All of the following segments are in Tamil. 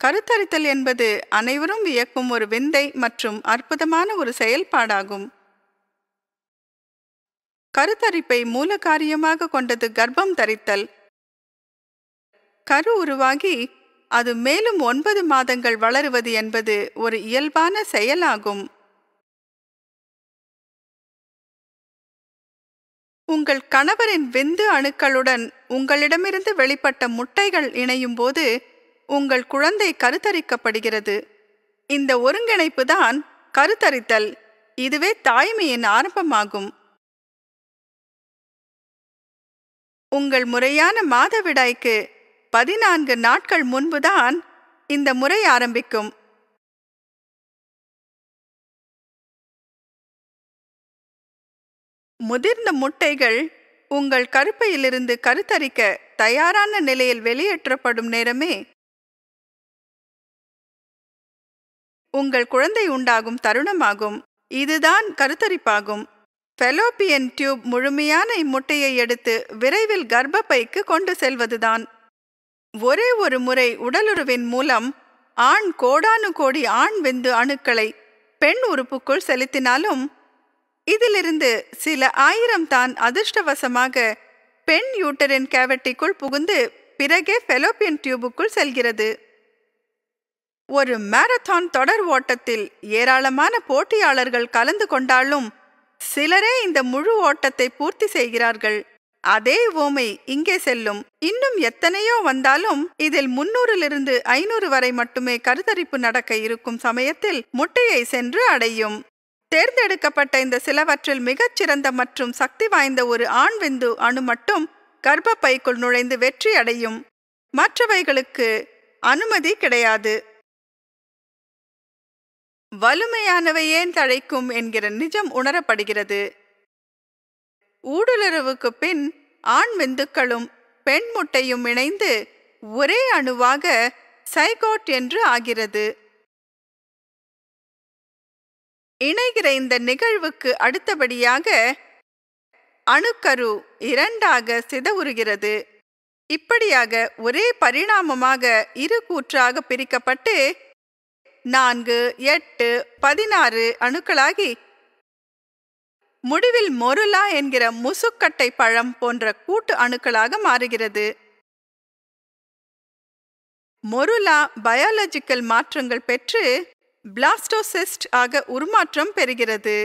கருத்தரித்தல் என்பது அனைவரும் வியக்கும் ஒரு விந்தை மற்றும் அற்புதமான ஒரு செயல்பாடாகும். கருத்தரிப்பை மூல காரியமாக கொண்டது கர்ப்பம் தரித்தல். கரு உருவாகி அது மேலும் 9 மாதங்கள் வளருவது என்பது ஒரு இயல்பான செயலாகும். உங்கள் கணவரின் விந்து அணுக்களுடன் உங்களிடமிருந்து வெளிப்பட்ட முட்டைகள் இணையும் போது உங்கள் குழந்தை கருத்தரிக்கப்படுகிறது. இந்த ஒருங்கிணைப்பு தான் கருத்தரித்தல். இதுவே தாய்மையின் ஆரம்பமாகும். உங்கள் முறையான மாதவிடாய்க்கு 14 நாட்கள் முன்புதான் இந்த முறை ஆரம்பிக்கும். முதிர்ந்த முட்டைகள் உங்கள் கருப்பையிலிருந்து கருத்தரிக்க தயாரான நிலையில் வெளியேற்றப்படும் நேரமே உங்கள் குழந்தை உண்டாகும் தருணமாகும். இதுதான் கருத்தரிப்பாகும். ஃபெலோப்பியன் டியூப் முழுமையான இம்முட்டையை எடுத்து விரைவில் கர்ப்பப்பைக்கு கொண்டு செல்வதுதான். ஒரே ஒரு முறை உடலுறவின் மூலம் ஆண் கோடானு கோடி ஆண் விந்து அணுக்களை பெண் உறுப்புக்குள் செலுத்தினாலும் இதிலிருந்து சில ஆயிரம் தான் அதிர்ஷ்டவசமாக பெண் யூட்டரின் கேவிட்டிக்குள் புகுந்து பிறகே ஃபெலோப்பியன் டியூபுக்குள் செல்கிறது. ஒரு மாரத்தான் தொடர் ஓட்டத்தில் ஏராளமான போட்டியாளர்கள் கலந்து கொண்டாலும் சிலரே இந்த முழு ஓட்டத்தை பூர்த்தி செய்கிறார்கள். அதே உவமை இங்கே செல்லும். இன்னும் எத்தனையோ வந்தாலும் இதில் 300லிருந்து 500 வரை மட்டுமே கருத்தரிப்பு நடக்க இருக்கும் சமயத்தில் முட்டையை சென்று அடையும். தேர்ந்தெடுக்கப்பட்ட இந்த சிலவற்றில் மிகச்சிறந்த மற்றும் சக்தி வாய்ந்த ஒரு ஆண் விந்து அணு மட்டும் கர்ப்பப்பைக்குள் நுழைந்து வெற்றி அடையும். மற்றவைகளுக்கு அனுமதி கிடையாது. வலிமையானவை ஏன் தழைக்கும் என்கிற நிஜம் உணரப்படுகிறது. ஊடுருவுக்கு பின் ஆண் விந்துக்களும் பெண் முட்டையும் இணைந்து ஒரே அணுவாக சைகோட் என்று ஆகிறது. இணைகிற இந்த நிகழ்வுக்கு அடுத்தபடியாக அணுக்கரு 2ஆக சிதவுறுகிறது. இப்படியாக ஒரே பரிணாமமாக இரு கூற்றாக பிரிக்கப்பட்டு 4, 8, 16 அணுக்களாகி முடிவில் மொருலா என்கிற முசுக்கட்டை பழம் போன்ற கூட்டு அணுக்களாக மாறுகிறது. மொருலா பயாலஜிக்கல் மாற்றங்கள் பெற்று பிளாஸ்டோசிஸ்ட் ஆக உருமாற்றம் பெறுகிறது.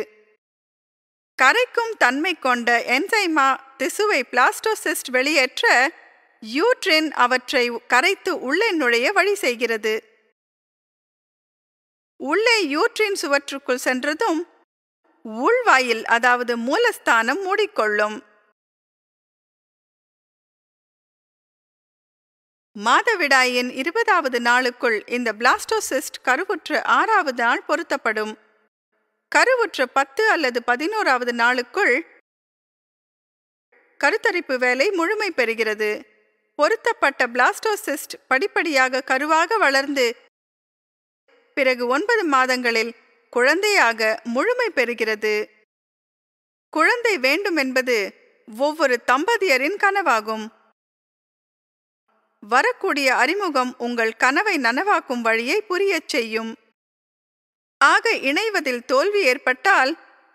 கரைக்கும் தன்மை கொண்ட என்சைமா திசுவை பிளாஸ்டோசிஸ்ட் வெளியேற்ற யூட்ரின் அவற்றை கரைத்து உள்ளே நுழைய வழி செய்கிறது. உள்ளே யூட்ரின் சுவற்றுக்குள் சென்றதும் உள்வாயில் அதாவது மூலஸ்தானம் மூடிக்கொள்ளும். மாதவிடாயின் 20வது நாளுக்குள் இந்த பிளாஸ்டோசிஸ்ட் கருவுற்ற 6வது நாள் பொருத்தப்படும். கருவுற்ற 10 அல்லது 11வது நாளுக்குள் கருத்தரிப்பு வேலை முழுமை பெறுகிறது. பொருத்தப்பட்ட பிளாஸ்டோசிஸ்ட் படிப்படியாக கருவாக வளர்ந்து பிறகு 9 மாதங்களில் குழந்தையாக முழுமை பெறுகிறது. குழந்தை வேண்டும் என்பது ஒவ்வொரு தம்பதியரின் கனவாகும். வரக்கூடிய அறிமுகம் உங்கள் கனவை நனவாக்கும் வழியை புரியச் செய்யும். ஆக இணைவதில் தோல்வி ஏற்பட்டால்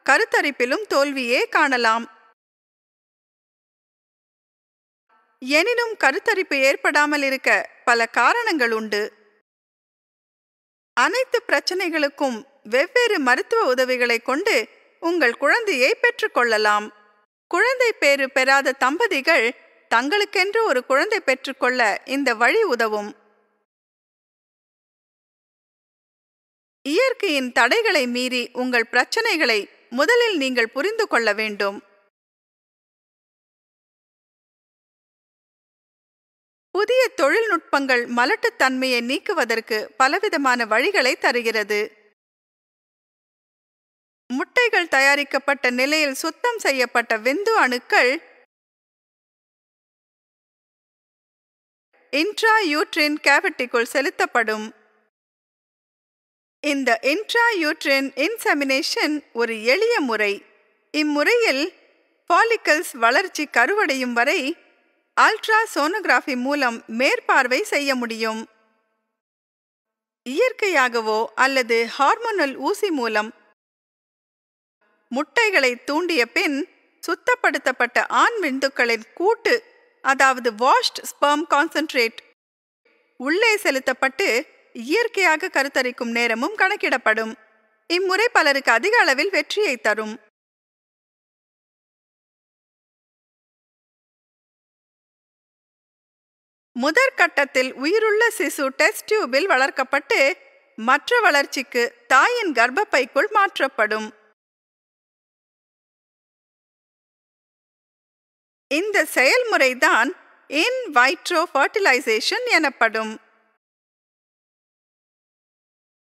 கருத்தரிப்பிலும் தோல்வியே காணலாம். எனினும் கருத்தரிப்பு ஏற்படாமல் இருக்க பல காரணங்கள் உண்டு. அனைத்து பிரச்சனைகளுக்கும் வெவ்வேறு மருத்துவ உதவிகளை கொண்டு உங்கள் குழந்தையை பெற்றுக்கொள்ளலாம். குழந்தை பேறு பெறாத தம்பதிகள் தங்களுக்கென்று ஒரு குழந்தை பெற்றுக்கொள்ள இந்த வழி உதவும். இயற்கையின் தடைகளை மீறி உங்கள் பிரச்சனைகளை முதலில் நீங்கள் புரிந்து கொள்ள வேண்டும். புதிய தொழில்நுட்பங்கள் மலட்டுத்தன்மையை நீக்குவதற்கு பலவிதமான வழிகளை தருகிறது. முட்டைகள் தயாரிக்கப்பட்ட நிலையில் சுத்தம் செய்யப்பட்ட விந்து அணுக்கள் இன்ட்ராயூட்ரின் கேவிட்டிக்குள் செலுத்தப்படும். இந்த இன்ட்ராயூட்ரின் இன்செமினேஷன் ஒரு எளிய முறை. இம்முறையில் ஃபாலிக்கல்ஸ் வளர்ச்சி கருவடையும் வரை அல்ட்ரா சோனோகிராஃபி மூலம் மேற்பார்வை செய்ய முடியும். இயற்கையாகவோ அல்லது ஹார்மோனல் ஊசி மூலம் முட்டைகளை தூண்டிய பின் சுத்தப்படுத்தப்பட்ட ஆண் விந்துக்களின் கூட்டு, அதாவது வாஷ்ட் ஸ்பெர்ம் கான்சென்ட்ரேட் உள்ளே செலுத்தப்பட்டு இயற்கையாக கருத்தரிக்கும் நேரமும் கணக்கிடப்படும். இம்முறை பலருக்கு அதிக அளவில் வெற்றியை தரும். முதற்கட்டத்தில் உயிருள்ள சிசு டெஸ்ட் டியூபில் வளர்க்கப்பட்டு மற்ற வளர்ச்சிக்கு தாயின் கர்ப்பப்பைக்குள் மாற்றப்படும். இந்த செயல்முறைதான் இன் வைட்ரோ ஃபர்டிலைசேஷன் எனப்படும்.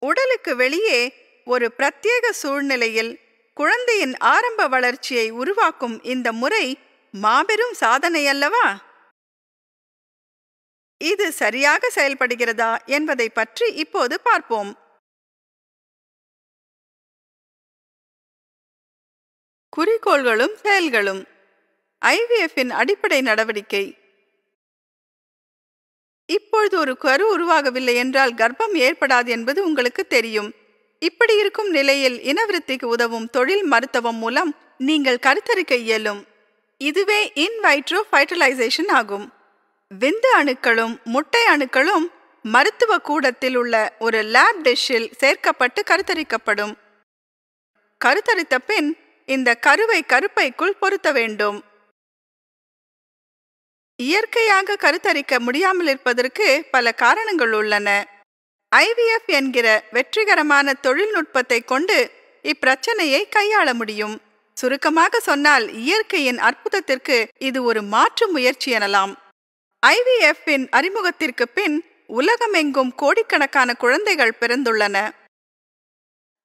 உடலுக்கு வெளியே ஒரு பிரத்யேக சூழ்நிலையில் குழந்தையின் ஆரம்ப வளர்ச்சியை உருவாக்கும் இந்த முறை மாபெரும் சாதனை அல்லவா? இது சரியாக செயல்படுகிறதா என்பதை பற்றி இப்போது பார்ப்போம். குறிக்கோள்களும் செயல்களும். ஐவிஎஃப்பின் அடிப்படை நடவடிக்கை. இப்பொழுது ஒரு கரு உருவாகவில்லை என்றால் கர்ப்பம் ஏற்படாது என்பது உங்களுக்கு தெரியும். இப்படி இருக்கும் நிலையில் இனவிருத்திக்கு உதவும் தொழில் மருத்துவம் மூலம் நீங்கள் கருத்தரிக்க இயலும். இதுவே இன் வைட்ரோ ஃபர்டிலைசேஷன் ஆகும். விந்து அணுக்களும் முட்டை அணுக்களும் மருத்துவ கூடத்தில் உள்ள ஒரு லேப் டிஷ்ஷில் சேர்க்கப்பட்டு கருத்தரிக்கப்படும். கருத்தரித்த பின் இந்த கருவை கருப்பைக்குள் பொருத்த வேண்டும். இயற்கையாக கருத்தரிக்க முடியாமல் இருப்பதற்கு பல காரணங்கள் உள்ளன. ஐவிஎஃப் என்கிற வெற்றிகரமான தொழில்நுட்பத்தை கொண்டு இப்பிரச்சனையை கையாள முடியும். சுருக்கமாக சொன்னால் இயற்கையின் அற்புதத்திற்கு இது ஒரு மாற்று முயற்சி எனலாம். ஐவிஎஃப்பின் அறிமுகத்திற்கு பின் உலகமெங்கும் கோடிக்கணக்கான குழந்தைகள் பிறந்துள்ளன.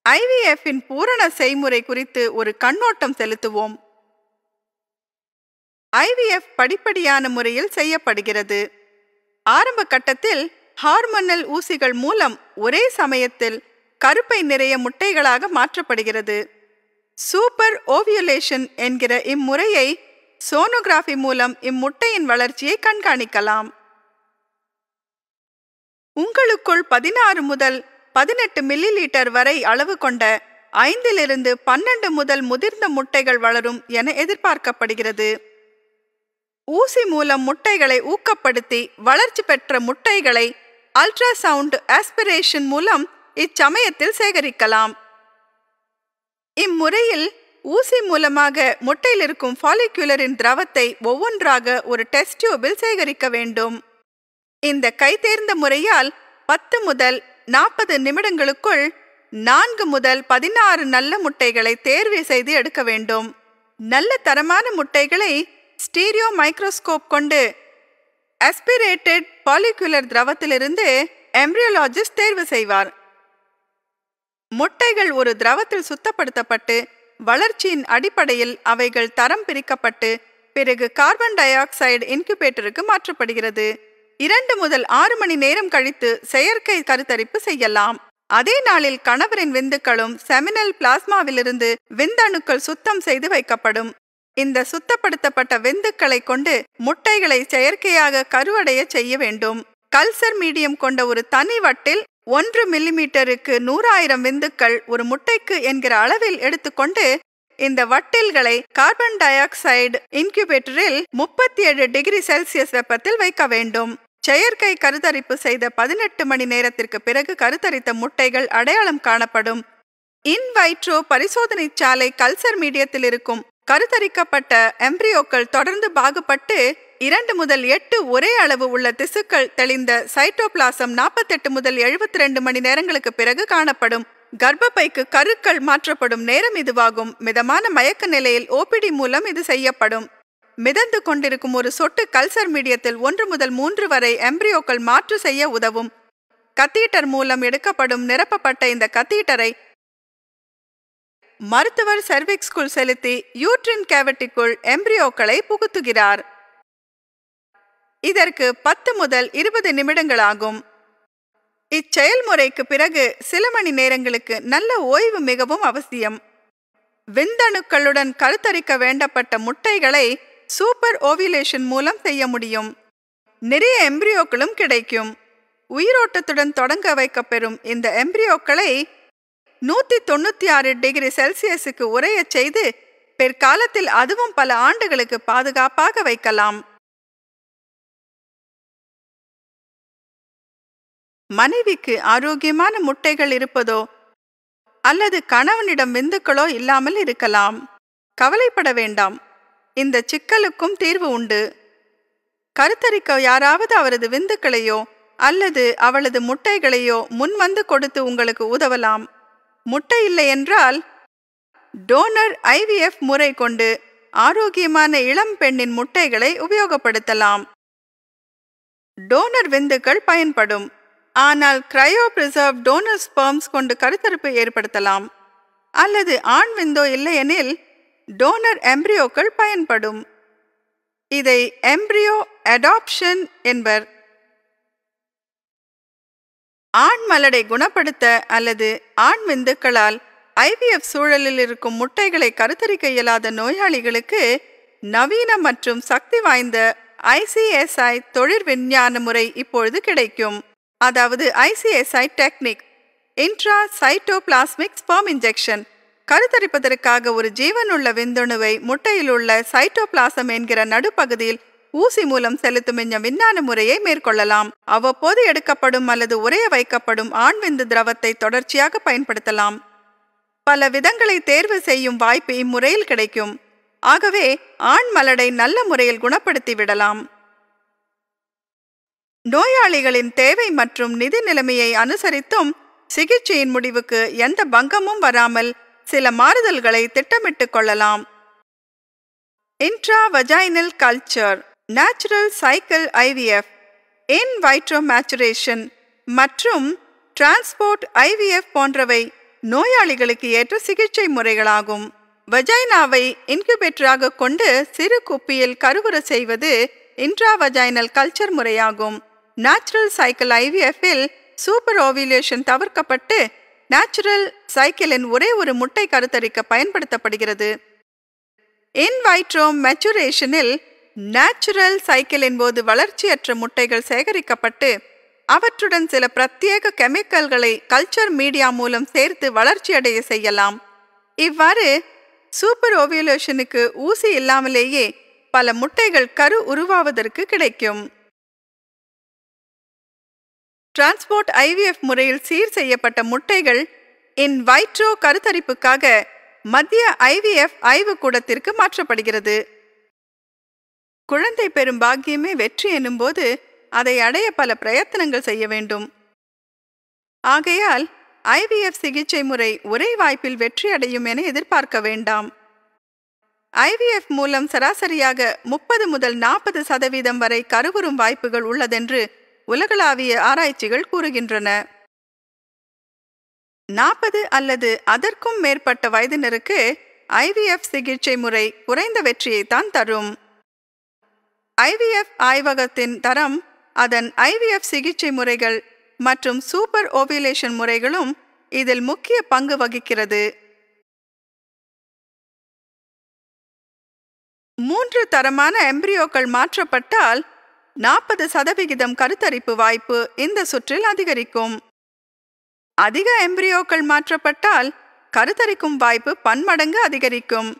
ஐவிஎஃப்பின் பூரண செய்முறை குறித்து ஒரு கண்ணோட்டம் செலுத்துவோம். ஐவிஎஃப் படிப்படியான முறையில் செய்யப்படுகிறது. ஆரம்ப கட்டத்தில் ஹார்மோனல் ஊசிகள் மூலம் ஒரே சமயத்தில் கருப்பை நிறைய முட்டைகளாக மாற்றப்படுகிறது. சூப்பர் ஓவியுலேஷன் என்கிற இம்முறையை சோனோகிராஃபி மூலம் இம்முட்டையின் வளர்ச்சியை கண்காணிக்கலாம். உங்களுக்குள் 16 முதல் 18 மில்லி லிட்டர் வரை அளவு கொண்ட 5 to 12 முதல் முதிர்ந்த முட்டைகள் வளரும் என எதிர்பார்க்கப்படுகிறது. ஊசி மூலம் முட்டைகளை ஊக்கப்படுத்தி வளர்ச்சி பெற்ற முட்டைகளை அல்ட்ராசவுண்ட் ஆஸ்பிரேஷன் மூலம் இச்சமயத்தில் சேகரிக்கலாம். இம்முறையில் ஊசி மூலமாக முட்டையில் இருக்கும் ஃபாலிகுலரின் திரவத்தை ஒவ்வொன்றாக ஒரு டெஸ்ட் டியூபில் சேகரிக்க வேண்டும். இந்த கைதேர்ந்த முறையால் 10 முதல் 40 நிமிடங்களுக்குள் 4 முதல் 16 நல்ல முட்டைகளை தேர்வு செய்து எடுக்க வேண்டும். நல்ல தரமான முட்டைகளை ஸ்டீரியோ மைக்ரோஸ்கோப் கொண்டு ஆஸ்பிரேட்டட் ஃபாலிகுலர் திரவத்திலிருந்து எம்ப்ரியோலாஜிஸ்ட் தேர்வு செய்வார். முட்டைகள் ஒரு திரவத்தில் சுத்தப்படுத்தப்பட்டு வளர்ச்சியின் அடிப்படையில் அவைகள் தரம் பிரிக்கப்பட்டு பிறகு கார்பன் டை ஆக்சைடு இன்குபேட்டருக்கு மாற்றப்படுகிறது. 2 முதல் 6 மணி நேரம் கழித்து செயற்கை கருத்தரிப்பு செய்யலாம். அதே நாளில் கணவரின் விந்துக்களும் செமினல் பிளாஸ்மாவிலிருந்து விந்தணுக்கள் சுத்தம் செய்து வைக்கப்படும். இந்த சுத்தப்படுத்தப்பட்ட விந்துக்களை கொண்டு முட்டைகளை செயற்கையாக கருவடைய செய்ய வேண்டும். கல்சர் மீடியம் கொண்ட ஒரு தனி வட்டில் 1 மில்லிமீட்டருக்கு 100,000 விந்துக்கள் ஒரு முட்டைக்கு என்கிற அளவில் எடுத்துக்கொண்டு இந்த வட்டில்களை கார்பன் டை ஆக்சைடு இன்குபேட்டரில் 37 டிகிரி செல்சியஸ் வெப்பத்தில் வைக்க வேண்டும். செயற்கை கருத்தரிப்பு செய்த 18 மணி நேரத்திற்கு பிறகு கருத்தரித்த முட்டைகள் அடையாளம் காணப்படும். இன் வைட்ரோ பரிசோதனை சாலை கல்சர் மீடியத்தில் இருக்கும் கருத்தரிக்கப்பட்ட எம்ப்ரியோக்கள் தொடர்ந்து பாகுபட்டு 2 முதல் 8 ஒரே அளவு உள்ள திசுக்கள் தெளிந்த சைட்டோபிளாசம் 48 முதல் 72 மணி நேரங்களுக்கு பிறகு காணப்படும். கர்ப்பப்பைக்கு கருக்கள் மாற்றப்படும் நேரம் இதுவாகும். மிதமான மயக்க நிலையில் ஓபிடி மூலம் இது செய்யப்படும். மிதந்து கொண்டிருக்கும் ஒரு சொட்டு கல்சர் மீடியத்தில் 1 முதல் 3 வரை எம்ப்ரியோக்கள் மாற்று செய்ய உதவும். கத்தீட்டர் மூலம் எடுக்கப்படும் நிரப்பப்பட்ட இந்த கத்தீட்டரை மருத்துவர் செர்விக்ஸ்குள் செலுத்தி யூட்ரின் கேவிட்டிக்குள் எம்ப்ரியோக்களை புகுத்துகிறார். இதற்கு 10 முதல் 20 நிமிடங்கள் ஆகும். இச்செயல்முறைக்கு பிறகு சில மணி நேரங்களுக்கு நல்ல ஓய்வு மிகவும் அவசியம். விந்தணுக்களுடன் கருத்தரிக்க வேண்டப்பட்ட முட்டைகளை சூப்பர் ஓவியுலேஷன் மூலம் செய்ய முடியும். நிறைய எம்ப்ரியோக்களும் கிடைக்கும். உயிரோட்டத்துடன் தொடங்க வைக்கப்பெறும் இந்த எம்பிரியோக்களை 196 டிகிரி செல்சியஸுக்கு உறையச் செய்து பிற்காலத்தில் அதுவும் பல ஆண்டுகளுக்கு பாதுகாப்பாக வைக்கலாம். மனைவிக்கு ஆரோக்கியமான முட்டைகள் இருப்பதோ அல்லது கணவனிடம் விந்துக்களோ இல்லாமல் இருக்கலாம். கவலைப்பட வேண்டாம், இந்த சிக்கலுக்கும் தீர்வு உண்டு. கருத்தரிக்க யாராவது அவரது விந்துக்களையோ அல்லது அவளது முட்டைகளையோ முன்வந்து கொடுத்து உங்களுக்கு உதவலாம். முட்டை இல்லை என்றால் டோனர் ஐவிஎஃப் முறை கொண்டு ஆரோக்கியமான இளம் பெண்ணின் முட்டைகளை உபயோகப்படுத்தலாம். டோனர் விந்துக்கள் பயன்படும், ஆனால் கிரையோ பிரிசர்வ் டோனர் ஸ்பெர்ம்ஸ் கொண்டு கருத்தரிப்பு ஏற்படுத்தலாம். அல்லது ஆண் விந்தோ இல்லையெனில் டோனர் எம்பிரியோக்கள் பயன்படும். இதை எம்பிரியோ அடாப்ஷன் என்பர். ஆண் மலடை குணப்படுத்த அல்லது ஆண் விந்துக்களால் ஐவிஎஃப் சூழலில் இருக்கும் முட்டைகளை கருத்தரிக்க இயலாத நோயாளிகளுக்கு நவீன மற்றும் சக்தி வாய்ந்த ICSI தொழிற் விஞ்ஞான முறை இப்பொழுது கிடைக்கும். அதாவது ICSI technique, intracytoplasmic sperm injection. கருத்தரிப்பதற்காக ஒரு ஜீவனுள்ள விந்தணுவை முட்டையில் உள்ள சைட்டோபிளாசம் என்கிற நடுப்பகுதியில் ஊசி மூலம் செலுத்தும் இந்த விஞ்ஞான முறையை மேற்கொள்ளலாம். அவ்வப்போது எடுக்கப்படும் அல்லது உறைய வைக்கப்படும் ஆண் விந்து திரவத்தை தொடர்ச்சியாக பயன்படுத்தலாம். பல விதங்களை தேர்வு செய்யும் வாய்ப்பு இம்முறையில் கிடைக்கும். ஆகவே ஆண் மலடை நல்ல முறையில் குணப்படுத்தி விடலாம். நோயாளிகளின் தேவை மற்றும் நிதி நிலைமையை அனுசரித்தும் சிகிச்சையின் முடிவுக்கு எந்த பங்கமும் வராமல் சில மாறுதல்களை திட்டமிட்டுக் கொள்ளலாம். இன்ட்ராவஜைனல் கல்ச்சர், நேச்சுரல் சைக்கிள் IVF, இன் வைட்ரோ மேச்சுரேஷன் மற்றும் டிரான்ஸ்போர்ட் IVF போன்றவை நோயாளிகளுக்கு ஏற்ற சிகிச்சை முறைகளாகும். வஜைனாவை இன்குபேட்டராக கொண்டு சிறு குப்பியில் கருவுற செய்வது இன்ட்ராவஜைனல் கல்ச்சர் முறையாகும். நேச்சுரல் சைக்கிள் IVF-இல் சூப்பர் ஓவிலேஷன் தவிர்க்கப்பட்டு நேச்சுரல் சைக்கிளின் ஒரே ஒரு முட்டை கருத்தரிக்க பயன்படுத்தப்படுகிறது. இன் வைட்ரோ மெச்சுரேஷனில் நேச்சுரல் சைக்கிளின் போது வளர்ச்சியற்ற முட்டைகள் சேகரிக்கப்பட்டு அவற்றுடன் சில பிரத்யேக கெமிக்கல்களை கல்ச்சர் மீடியா மூலம் சேர்த்து வளர்ச்சியடைய செய்யலாம். இவ்வாறு சூப்பர் ஓவிலேஷனுக்கு ஊசி இல்லாமலேயே பல முட்டைகள் கரு உருவாவதற்கு கிடைக்கும். டிரான்ஸ்போர்ட் IVF முறையில் சீர் செய்யப்பட்ட முட்டைகள் இன் வைட்ரோ கருத்தரிப்புக்காக மத்திய IVF ஆய்வுக்கூடத்திற்கு மாற்றப்படுகிறது. குழந்தை பெறும் பாக்கியமே வெற்றி எனும்போது அதை அடைய பல பிரயத்தனங்கள் செய்ய வேண்டும். ஆகையால் IVF சிகிச்சை முறை ஒரே வாய்ப்பில் வெற்றி அடையும் என எதிர்பார்க்க வேண்டாம். IVF மூலம் சராசரியாக 30 முதல் 40% வரை கருவுறும் வாய்ப்புகள் உள்ளதென்று உலகளாவிய ஆராய்ச்சிகள் கூறுகின்றன. 40 அல்லது அதற்கும் மேற்பட்ட வயதினருக்கு IVF சிகிச்சை முறை குறைந்த வெற்றியைத்தான் தரும். IVF ஆய்வகத்தின் தரம், அதன் IVF சிகிச்சை முறைகள் மற்றும் சூப்பர் ஓவிலேஷன் முறைகளும் இதில் முக்கிய பங்கு வகிக்கிறது. 3 தரமான எம்பிரியோக்கள் மாற்றப்பட்டால் 40% கருத்தரிப்பு வாய்ப்பு இந்த சுற்றில் அதிகரிக்கும். அதிக எம்பிரியோக்கள் மாற்றப்பட்டால் கருத்தரிக்கும் வாய்ப்பு பன்மடங்கு அதிகரிக்கும்.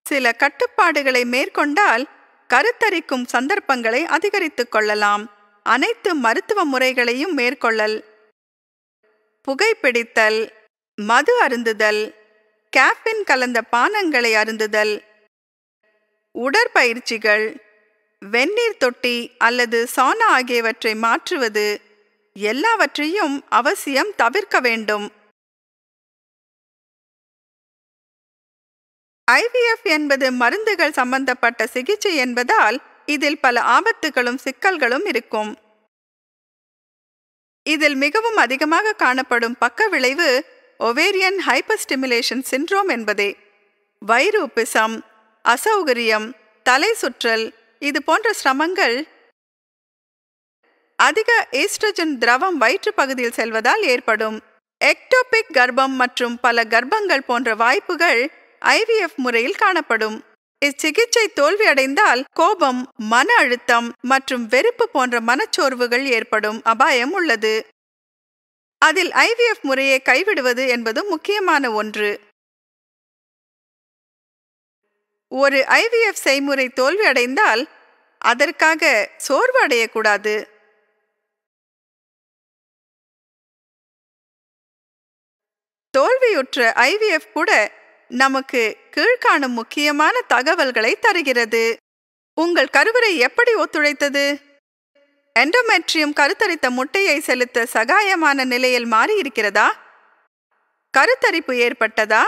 சில கட்டுப்பாடுகளை மேற்கொண்டால் கருத்தரிக்கும் சந்தர்ப்பங்களை அதிகரித்துக் கொள்ளலாம். அனைத்து மருத்துவ முறைகளையும் மேற்கொள்ளல், புகைப்பிடித்தல், மது அருந்துதல், கேஃபின் கலந்த பானங்களை அருந்துதல், உடற்பயிற்சிகள், வெந்நீர் தொட்டி அல்லது சானா ஆகியவற்றை மாற்றுவது எல்லாவற்றையும் அவசியம் தவிர்க்க வேண்டும். IVF என்பது மருந்துகள் சம்பந்தப்பட்ட சிகிச்சை என்பதால் இதில் பல ஆபத்துகளும் சிக்கல்களும் இருக்கும். இதில் மிகவும் அதிகமாக காணப்படும் பக்க விளைவு ஒவேரியன் ஹைப்பர்ஸ்டிமுலேஷன் சிண்ட்ரோம் என்பதே. வயிறு உப்பிசம், அசௌகரியம், தலை சுற்றல், இது போன்ற சிரமங்கள் அதிக ஈஸ்ட்ரஜன் திரவம் வயிற்று பகுதியில் செல்வதால் ஏற்படும். எக்டோபிக் கர்ப்பம் மற்றும் பல கர்ப்பங்கள் போன்ற வாய்ப்புகள் IVF முறையில் காணப்படும். இச்சிகிச்சை தோல்வியடைந்தால் கோபம், மன அழுத்தம் மற்றும் வெறுப்பு போன்ற மனச்சோர்வுகள் ஏற்படும் அபாயம் உள்ளது. அதில் ஐவிஎஃப் முறையை கைவிடுவது என்பது முக்கியமான ஒன்று. ஒரு ஐவிஎஃப் செய்முறை தோல்வியடைந்தால் அதற்காக சோர்வு அடையக்கூடாது. தோல்வியுற்ற ஐவிஎஃப் கூட நமக்கு கீழ்காணும் முக்கியமான தகவல்களை தருகிறது. உங்கள் கருவறை எப்படி ஒத்துழைத்தது? எண்டோமெட்ரியம் கருத்தரித்த முட்டையை செலுத்த சகாயமான நிலையில் மாறி இருக்கிறதா? கருத்தரிப்பு ஏற்பட்டதா?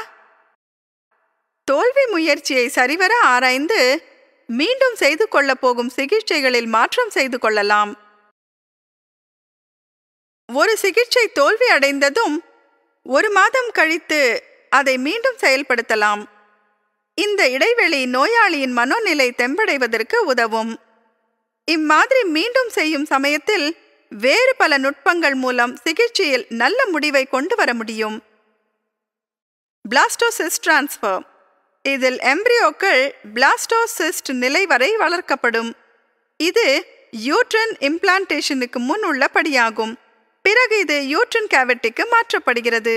தோல்வி முயற்சியை சரிவர ஆராய்ந்து மீண்டும் செய்து கொள்ளப் போகும் சிகிச்சைகளில் மாற்றம் செய்து கொள்ளலாம். ஒரு சிகிச்சை தோல்வி அடைந்ததும் 1 மாதம் கழித்து அதை மீண்டும் செயல்படுத்தலாம். இந்த இடைவெளி நோயாளியின் மனோநிலை தெம்படைவதற்கு உதவும். இம்மாதிரி மீண்டும் செய்யும் சமயத்தில் வேறு பல நுட்பங்கள் மூலம் சிகிச்சையில் நல்ல முடிவை கொண்டு வர முடியும். Blastocyst transfer. இதில் எம்பிரியோக்கள் பிளாஸ்டோசிஸ்ட் நிலை வரை வளர்க்கப்படும். இது யூட்ரன் இம்ப்ளான்டேஷனுக்கு முன் உள்ள படியாகும். பிறகு இது யூட்ரன் கேவிட்டிக்கு மாற்றப்படுகிறது.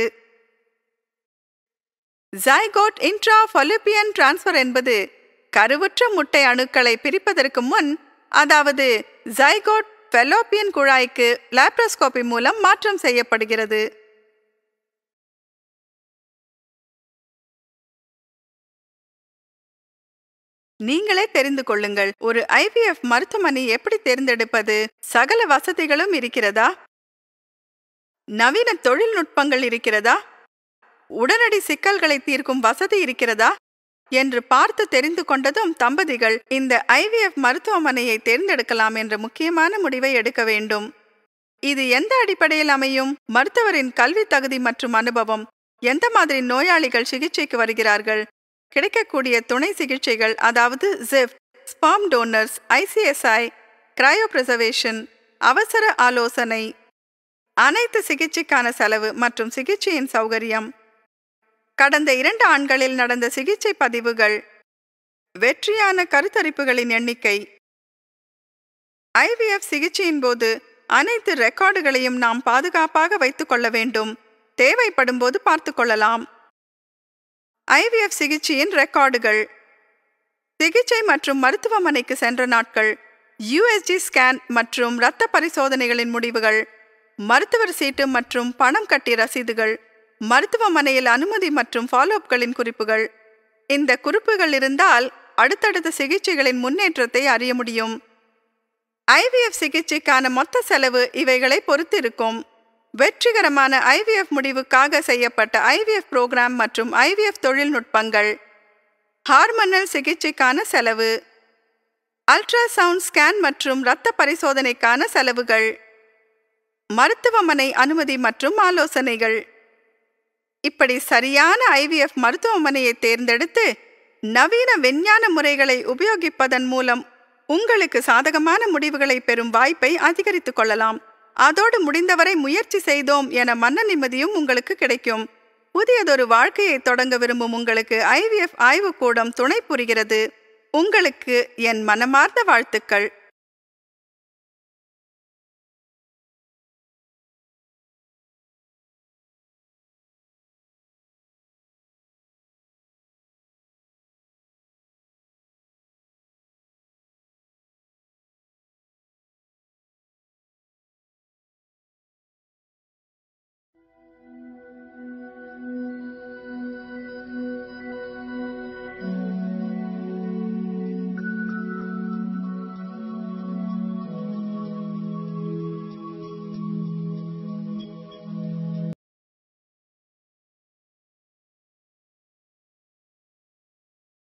ஜைகோட் இன்ட்ராஃபலூப்பியன் டிரான்ஸ்ஃபர் என்பது கருவுற்ற முட்டை அணுக்களை பிரிப்பதற்கு முன், அதாவது ஜைகோட் ஃபெலோப்பியன் குழாய்க்கு லாப்ரோஸ்கோபி மூலம் மாற்றம் செய்யப்படுகிறது. நீங்களே தெரிந்து கொள்ளுங்கள், ஒரு ஐவிஎஃப் மருத்துவமனை எப்படி தேர்ந்தெடுப்பது? சகல வசதிகளும் இருக்கிறதா? நவீன தொழில்நுட்பங்கள் இருக்கிறதா? உடனடி சிக்கல்களை தீர்க்கும் வசதி இருக்கிறதா என்று பார்த்து தெரிந்து கொண்டதும் தம்பதிகள் இந்த ஐவிஎஃப் மருத்துவமனையை தேர்ந்தெடுக்கலாம் என்ற முக்கியமான முடிவை எடுக்க வேண்டும். இது எந்த அடிப்படையில் அமையும்? மருத்துவரின் கல்வி தகுதி மற்றும் அனுபவம், எந்த மாதிரி நோயாளிகள் சிகிச்சைக்கு வருகிறார்கள், கிடைக்கக்கூடிய துணை சிகிச்சைகள் அதாவது zip, sperm donors, ICSI, cryopreservation, அவசர ஆலோசனை, அனைத்து சிகிச்சைக்கான செலவு மற்றும் சிகிச்சையின் சௌகரியம், கடந்த 2 ஆண்டுகளில் நடந்த சிகிச்சை பதிவுகள், வெற்றியான கருத்தரிப்புகளின் எண்ணிக்கை. ஐவிஎஃப் சிகிச்சையின் போது அனைத்து ரெக்கார்டுகளையும் நாம் பாதுகாப்பாக வைத்துக் கொள்ள வேண்டும். தேவைப்படும் போது பார்த்து கொள்ளலாம். ஐவிஎஃப் சிகிச்சையின் ரெக்கார்டுகள், சிகிச்சை மற்றும் மருத்துவமனைக்கு சென்ற நாட்கள், யூஎஸ்ஜி ஸ்கேன் மற்றும் இரத்த பரிசோதனைகளின் முடிவுகள், மருத்துவர் சீட்டு மற்றும் பணம் கட்டிய ரசீதுகள், மருத்துவமனையில் அனுமதி மற்றும் ஃபாலோஅப்களின் குறிப்புகள். இந்த குறிப்புகள் இருந்தால் அடுத்தடுத்த சிகிச்சைகளின் முன்னேற்றத்தை அறிய முடியும். ஐவிஎஃப் சிகிச்சைக்கான மொத்த செலவு இவைகளை பொறுத்து இருக்கும். வெற்றிகரமான ஐவிஎஃப் முடிவுக்காக செய்யப்பட்ட ஐவிஎஃப் புரோகிராம் மற்றும் ஐவிஎஃப் தொழில்நுட்பங்கள், ஹார்மோனல் சிகிச்சைக்கான செலவு, அல்ட்ராசவுண்ட் ஸ்கேன் மற்றும் இரத்த பரிசோதனைக்கான செலவுகள், மருத்துவமனை அனுமதி மற்றும் ஆலோசனைகள். இப்படி சரியான ஐவிஎஃப் மருத்துவமனையை தேர்ந்தெடுத்து நவீன விஞ்ஞான முறைகளை உபயோகிப்பதன் மூலம் உங்களுக்கு சாதகமான முடிவுகளை பெறும் வாய்ப்பை அதிகரித்துக் கொள்ளலாம். அதோடு முடிந்தவரை முயற்சி செய்தோம் என மன நிம்மதியும் உங்களுக்கு கிடைக்கும். புதியதொரு வாழ்க்கையை தொடங்க விரும்பும் உங்களுக்கு ஐவிஎஃப் ஆய்வுக்கூடம் துணை புரிகிறது. உங்களுக்கு என் மனமார்ந்த வாழ்த்துக்கள்.